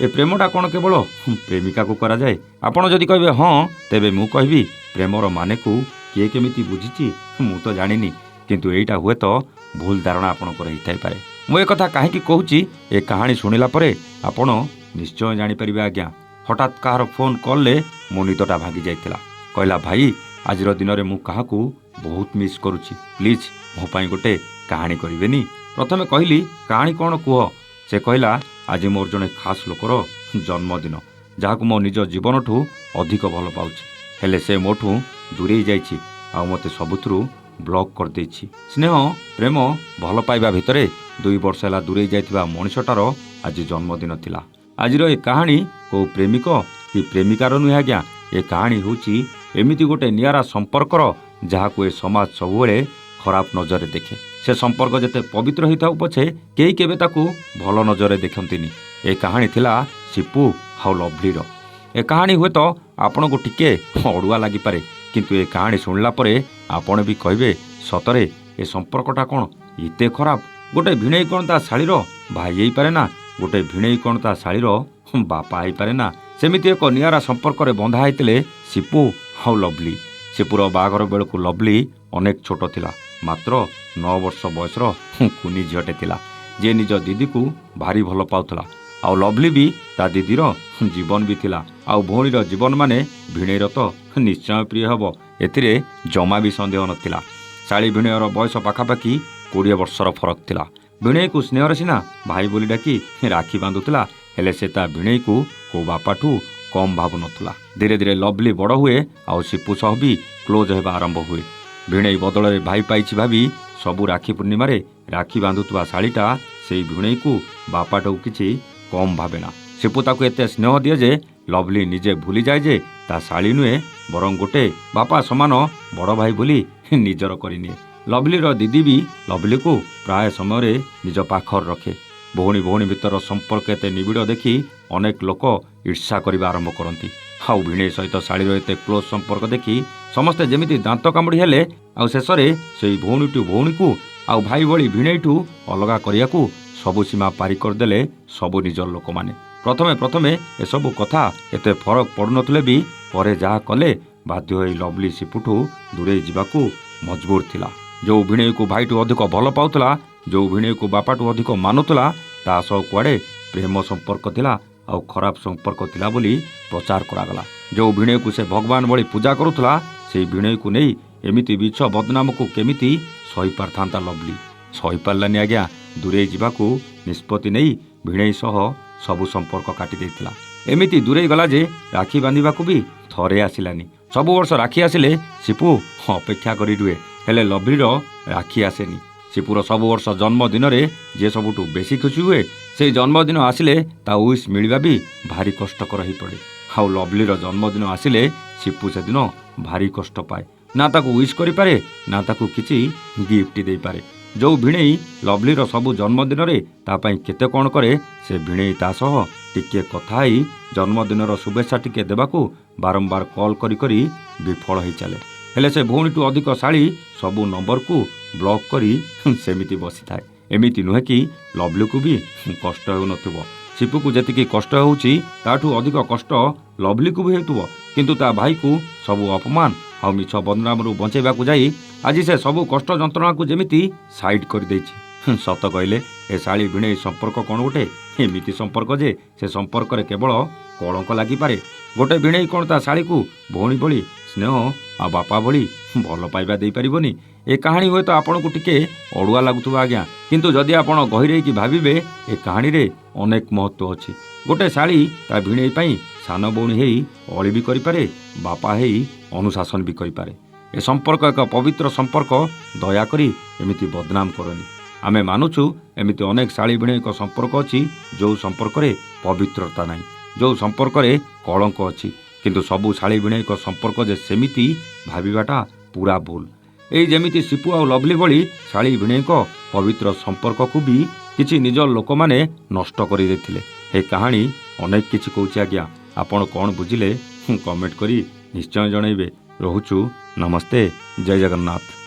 ए प्रेमटा कौन केवल प्रेमिका को करा जाए? आपण जदि कहबे हाँ तेबे मु कहबी प्रेमर माने को किए केमिति बुझिछि मु तो जानिनी, किंतु एइटा हुए तो भूल धारणा आपणकर होइथाइ पारे। मु ए कथा काहेकि कहूछि, ए कहानी शुणिला परे आपण निश्चय जानि परिबे आज्ञा। हठात कहार फोन कॉल ले मो निदटा भागी जाइतिला। कहला भाई आजिर दिन में मु काहाकू बहुत मिस करुछि, प्लीज मो पाई गोटे कहानी करिवेनी? प्रथमे कहली कहानी कौन कुह? से कहला आज मोर जने खास लोकर जन्मदिन, जहाकू मो निज जीवन ठू अधिक भल पाउछि, हेले से मोठू दूरे जाइछि आ मते सबुथरू ब्लॉक कर देछि। स्नेह प्रेम भल पाइबा भितरे 2 वर्ष है दूरे जाइथिबा मनुष्यटार आज जन्मदिन थिला। आजिर ए कहानी को प्रेमिक कि प्रेमिकार नुहे आज्ञा। ए कहानी होछि एमिति गोटे नियारा संपर्कर जहाकू ए समाज सबुबेले खराब नजर देखे। से संपर्क जेते पवित्र होता पछे केही केबे ताकू भल नजर देखंतिनी। ए कहानी थिला सिपू हाउ लवलीर। ए कहानी हुए तो आपण को टिके अड़ुआ लगी पारे, किंतु ए कहानी सुनला परे आपण भी कहबे सतरे ए संपर्कटा कौन इते खराब? गोटे भिणेई कौन ता शाळीर भाई हेई पारे ना? गोटे भिणेई कौन ता शाळीर बापा हेई पारे ना? सेमिति एक नियारा संपर्क रे बंधा होइतिले सिपू हाउ लवली। सिपुर बाघर बेलू लवली अनेक छोट थिला, मात्र 9 वर्ष बयसर कुनी झीटे थिला, जे निज दीदी को भारी भल पाउथला। आउ लवली भी ता दीदीर जीवन भी थिला। आउ भौणीर जीवन माने भिणेईर तो निश्चय प्रिय हब, एथिरे जमा भी संदेह नथिला। शाली भिणेयर बयस पाखापाखि 20 वर्षर फरक थिला। भिणेई को स्नेहर सिना भाई बोली डाकी राखी बांधुला, हेले से ता भिणेई को बापाठू कम भावु नथुला। धीरे धीरे लवली बड़ हुए आउ सिपू सह भी क्लोज होगा आरंभ हुए। भिणेई बदल में भाई पाइछि भावी सबू राखी पूर्णिमा राखी बांधुवा शाड़ीटा से भिणेई को बापाटू किछि कम भावेना। सिपू ताकू एते स्नेह दिए जे लवली निजे भूली जाए जे ता शाड़ी नुहे बरं गोटे बापा समान बड़ भाई बोली निजर करनिए। लवलीर दीदी भी लवली को प्राय समय निज पाखर रखे। भौणी भौणी भितर संपर्क एते निबिड़ देखी अनेक लोक ईर्षा करने आरंभ करती। आउ भिणेई सहित शाड़ीर एते क्लोज संपर्क देखी समस्ते जमिति दांत कामुड़ी हेले। आउ शेष में से भौणीटू भौणी को आउ भाई भली भिणेईठू अलगा करियाकू सबु सीमा पारी करदेले सबु निजर लोक माने। प्रथमे प्रथमे ए सबु कथा एते फरक पड़ुनथिले भी परे जहा कले बाध्य होई लवली सिपुठू दूरे जिबाकू मजबूर थिला। जो भिणेई को भाईठू अधिक भल पाउथला, जो भिणेई को बापाठू अधिक मानुथला, ता सह कुआडे प्रेम संपर्क थिला आउ खराब संपर्क थिला बोली प्रचार करागला। जो भिणेई को से भगवान भली पूजा करुथला, से भिणेई को नहीं एमिति बिछ बदनाम को केमिति सही पारथांता लवली। सही पारलानी आज्ञा। दूरे जिबाकू निष्पत्ति नहीं भिणेई सह सबु संपर्क काटी देथिला। एमिति दूरे गला जे राखी बांधिबाकू भी थरे आसिलानी। सबु वर्ष राखी आसिले सिपू अपेक्षा करी रुहे, हेले लवलीर राखी आसेनी। सिपुर सबु वर्ष जन्मदिन जे सबुठू बेसी खुशी हुए, से जन्मदिन आसिले ता उइस मिलवा भी भारी कष्टकर हो पड़े। आउ लवलीर जन्मदिन आसिले सिपू से दिन भारी कष्ट पाए, ना ताकू उइस करि पारे ना ताकू किछि गिफ्ट दे पारे। जो भिणेई लवलीर सबु जन्मदिन ता पई केते कौन करे, से भिणेई ता सह टिके कथा ही जन्मदिनर शुभेच्छा टिके देबाकू बारंबार कॉल करी करी विफल हो चले। हेले से भौणीटू अधिक शाड़ी सबु नंबर को ब्लॉक करी सेमिति बसी थाए। एमिति नुहे कि लवली को भी कष्ट हो नथिबो। सिपू को जेतिकी कष्ट होउची ताठू अधिक कष्ट लवली को भी हेतुबो, किंतु ता भाई को सबु अपमान आउ मिछ बदनामरू बंचेबाकू जाई आज से सबु कष्ट जंत्रणा को जेमिति साइड कर देछि। सत कहले ए शाड़ी भिणेई संपर्क कौन गोटे एमिति संपर्क जे से संपर्क रे केवल कलंक लागि पारे। गोटे भिणेई कौन ता शाड़ी को भौणी भली स्नेह आ बापा भली भल पाइबा दे पारिबोनी। ए कहानी हुए तो आपन को टिके अड़ुआ लागुथुबा आज्ञा, किंतु जदि आपन गहिरे कि भाबिबे ए कहानी रे अनेक महत्व अछि। गोटे शाड़ी ता भिणेई पई सान भौणी हेई अଳି भी करि पारे, बापा हेई अनुशासन भी करि पारे। ए संपर्क एक पवित्र संपर्क, दया करी एमिति बदनाम करनी। आमे मानुछु एमिति अनेक शाड़ी भिणेई को संपर्क अछि जो संपर्क रे पवित्रता नाही, जो संपर्क रे कलंक अछि। किंतु सबु शाड़ी भिणेई को संपर्क जे सेमिति भाबिबाटा पूरा भूल। एई जेमिति सिपू आ लवली भली शाड़ी भिणेई को पवित्र संपर्क को भी किछि निज लोक माने नष्ट करि देथिले। ए कहानी अनेक किछि कहूछि आज्ञा। आपण कोन बुझिले कमेंट करी निश्चय जणाइबे। रहुछु नमस्ते, जय जगन्नाथ।